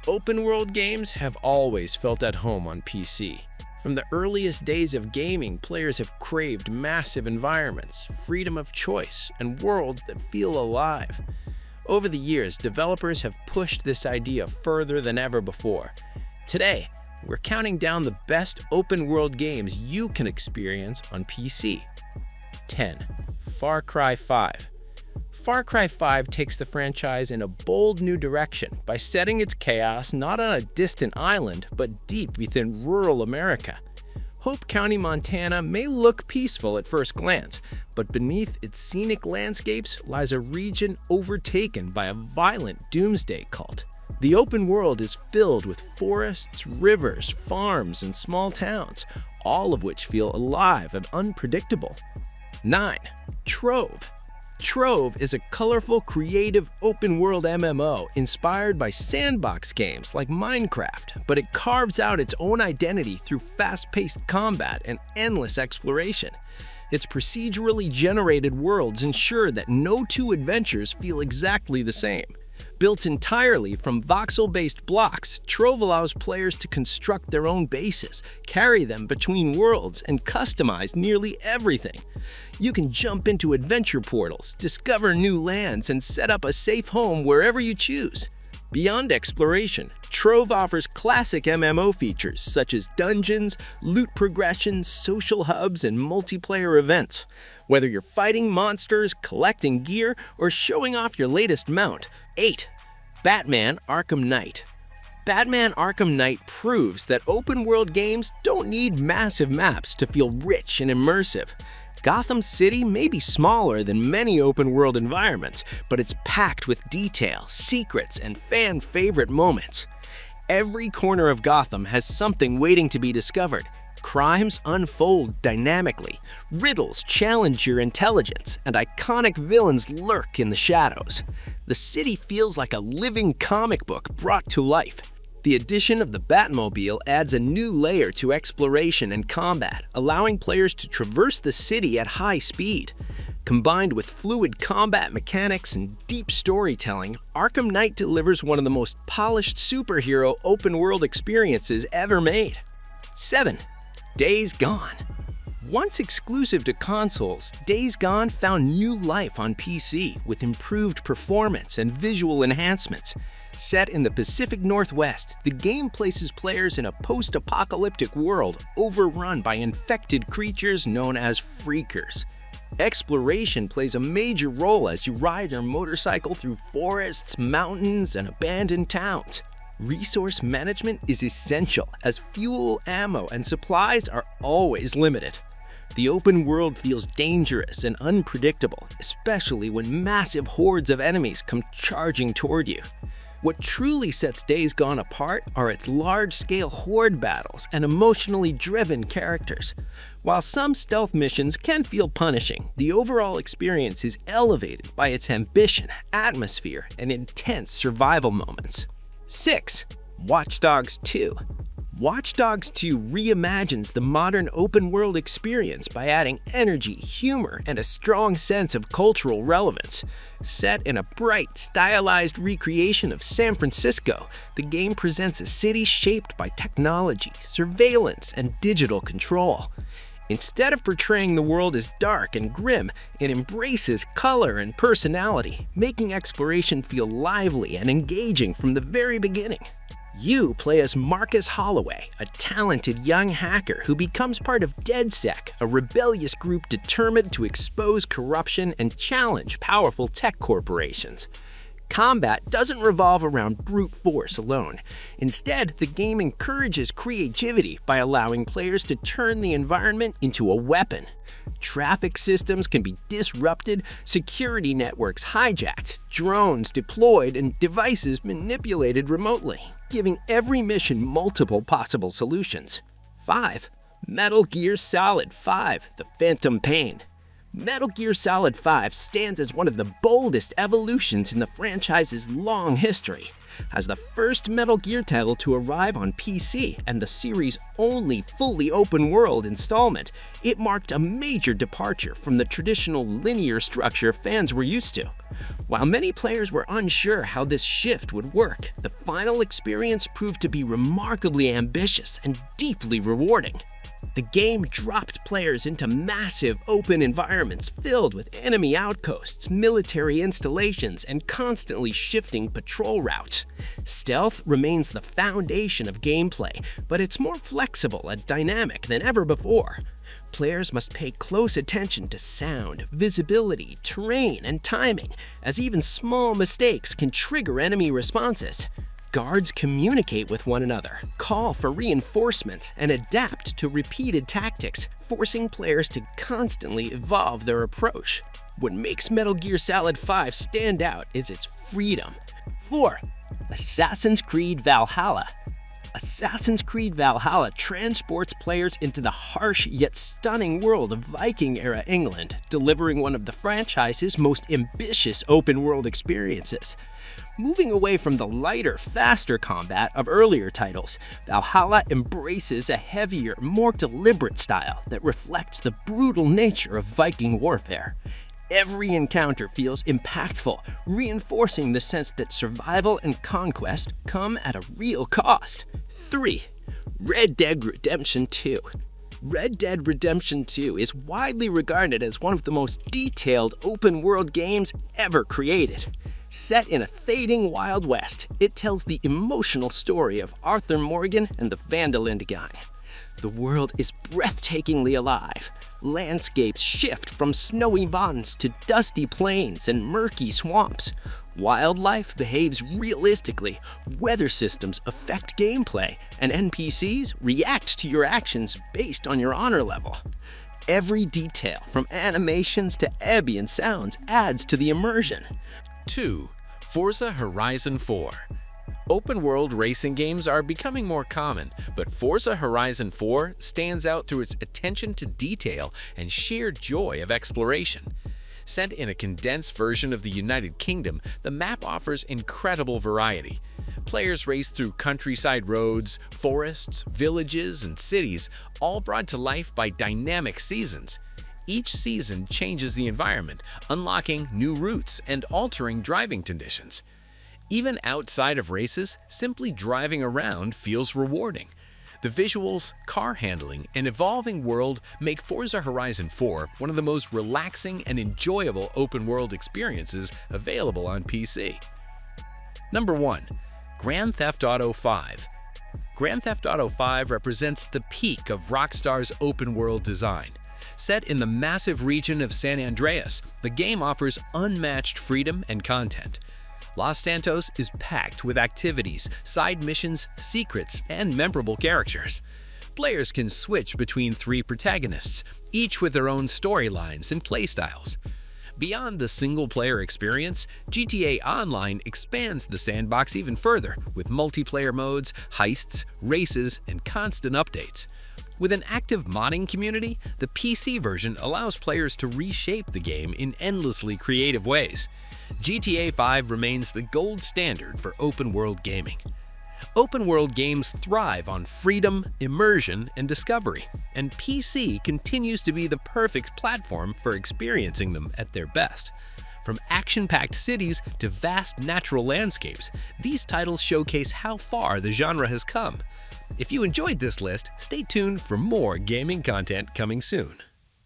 Open-world games have always felt at home on PC. From the earliest days of gaming, players have craved massive environments, freedom of choice, and worlds that feel alive. Over the years, developers have pushed this idea further than ever before. Today, we're counting down the best open-world games you can experience on PC. 10. Far Cry 5. Far Cry 5 takes the franchise in a bold new direction by setting its chaos not on a distant island, but deep within rural America. Hope County, Montana may look peaceful at first glance, but beneath its scenic landscapes lies a region overtaken by a violent doomsday cult. The open world is filled with forests, rivers, farms, and small towns, all of which feel alive and unpredictable. 9. Trove. Trove is a colorful, creative, open-world MMO inspired by sandbox games like Minecraft, but it carves out its own identity through fast-paced combat and endless exploration. Its procedurally generated worlds ensure that no two adventures feel exactly the same. Built entirely from voxel-based blocks, Trove allows players to construct their own bases, carry them between worlds, and customize nearly everything. You can jump into adventure portals, discover new lands, and set up a safe home wherever you choose. Beyond exploration, Trove offers classic MMO features such as dungeons, loot progression, social hubs, and multiplayer events. Whether you're fighting monsters, collecting gear, or showing off your latest mount. 8. Batman: Arkham Knight. Batman: Arkham Knight proves that open-world games don't need massive maps to feel rich and immersive. Gotham City may be smaller than many open-world environments, but it's packed with detail, secrets, and fan-favorite moments. Every corner of Gotham has something waiting to be discovered. Crimes unfold dynamically, riddles challenge your intelligence, and iconic villains lurk in the shadows. The city feels like a living comic book brought to life. The addition of the Batmobile adds a new layer to exploration and combat, allowing players to traverse the city at high speed. Combined with fluid combat mechanics and deep storytelling, Arkham Knight delivers one of the most polished superhero open-world experiences ever made. 7. Days Gone. Once exclusive to consoles, Days Gone found new life on PC with improved performance and visual enhancements. Set in the Pacific Northwest, the game places players in a post-apocalyptic world overrun by infected creatures known as freakers. Exploration plays a major role as you ride your motorcycle through forests, mountains, and abandoned towns. Resource management is essential as fuel, ammo, and supplies are always limited. The open world feels dangerous and unpredictable, especially when massive hordes of enemies come charging toward you. What truly sets Days Gone apart are its large-scale horde battles and emotionally driven characters. While some stealth missions can feel punishing, the overall experience is elevated by its ambition, atmosphere, and intense survival moments. 6. Watch Dogs 2. Watch Dogs 2 reimagines the modern open-world experience by adding energy, humor, and a strong sense of cultural relevance. Set in a bright, stylized recreation of San Francisco, the game presents a city shaped by technology, surveillance, and digital control. Instead of portraying the world as dark and grim, it embraces color and personality, making exploration feel lively and engaging from the very beginning. You play as Marcus Holloway, a talented young hacker who becomes part of DedSec, a rebellious group determined to expose corruption and challenge powerful tech corporations. Combat doesn't revolve around brute force alone. Instead, the game encourages creativity by allowing players to turn the environment into a weapon. Traffic systems can be disrupted, security networks hijacked, drones deployed, and devices manipulated remotely, giving every mission multiple possible solutions. 5. Metal Gear Solid 5: The Phantom Pain. Metal Gear Solid 5 stands as one of the boldest evolutions in the franchise's long history. As the first Metal Gear title to arrive on PC and the series' only fully open-world installment, it marked a major departure from the traditional linear structure fans were used to. While many players were unsure how this shift would work, the final experience proved to be remarkably ambitious and deeply rewarding. The game dropped players into massive open environments filled with enemy outposts, military installations, and constantly shifting patrol routes. Stealth remains the foundation of gameplay, but it's more flexible and dynamic than ever before. Players must pay close attention to sound, visibility, terrain, and timing, as even small mistakes can trigger enemy responses. Guards communicate with one another, call for reinforcements, and adapt to repeated tactics, forcing players to constantly evolve their approach. What makes Metal Gear Solid 5 stand out is its freedom. 4. Assassin's Creed Valhalla. Assassin's Creed Valhalla transports players into the harsh yet stunning world of Viking-era England, delivering one of the franchise's most ambitious open-world experiences. Moving away from the lighter, faster combat of earlier titles, Valhalla embraces a heavier, more deliberate style that reflects the brutal nature of Viking warfare. Every encounter feels impactful, reinforcing the sense that survival and conquest come at a real cost. 3. Red Dead Redemption 2. Red Dead Redemption 2 is widely regarded as one of the most detailed open-world games ever created. Set in a fading Wild West, it tells the emotional story of Arthur Morgan and the Van der Linde gang. The world is breathtakingly alive. Landscapes shift from snowy mountains to dusty plains and murky swamps. Wildlife behaves realistically, weather systems affect gameplay, and NPCs react to your actions based on your honor level. Every detail, from animations to ambient sounds, adds to the immersion. 2. Forza Horizon 4. Open-world racing games are becoming more common, but Forza Horizon 4 stands out through its attention to detail and sheer joy of exploration. Set in a condensed version of the United Kingdom, the map offers incredible variety. Players race through countryside roads, forests, villages, and cities, all brought to life by dynamic seasons. Each season changes the environment, unlocking new routes and altering driving conditions. Even outside of races, simply driving around feels rewarding. The visuals, car handling, and evolving world make Forza Horizon 4 one of the most relaxing and enjoyable open-world experiences available on PC. Number 1. Grand Theft Auto 5. Grand Theft Auto 5 represents the peak of Rockstar's open-world design. Set in the massive region of San Andreas, the game offers unmatched freedom and content. Los Santos is packed with activities, side missions, secrets, and memorable characters. Players can switch between 3 protagonists, each with their own storylines and playstyles. Beyond the single-player experience, GTA Online expands the sandbox even further, with multiplayer modes, heists, races, and constant updates. With an active modding community, the PC version allows players to reshape the game in endlessly creative ways. GTA 5 remains the gold standard for open-world gaming. Open-world games thrive on freedom, immersion, and discovery, and PC continues to be the perfect platform for experiencing them at their best. From action-packed cities to vast natural landscapes, these titles showcase how far the genre has come. If you enjoyed this list, stay tuned for more gaming content coming soon.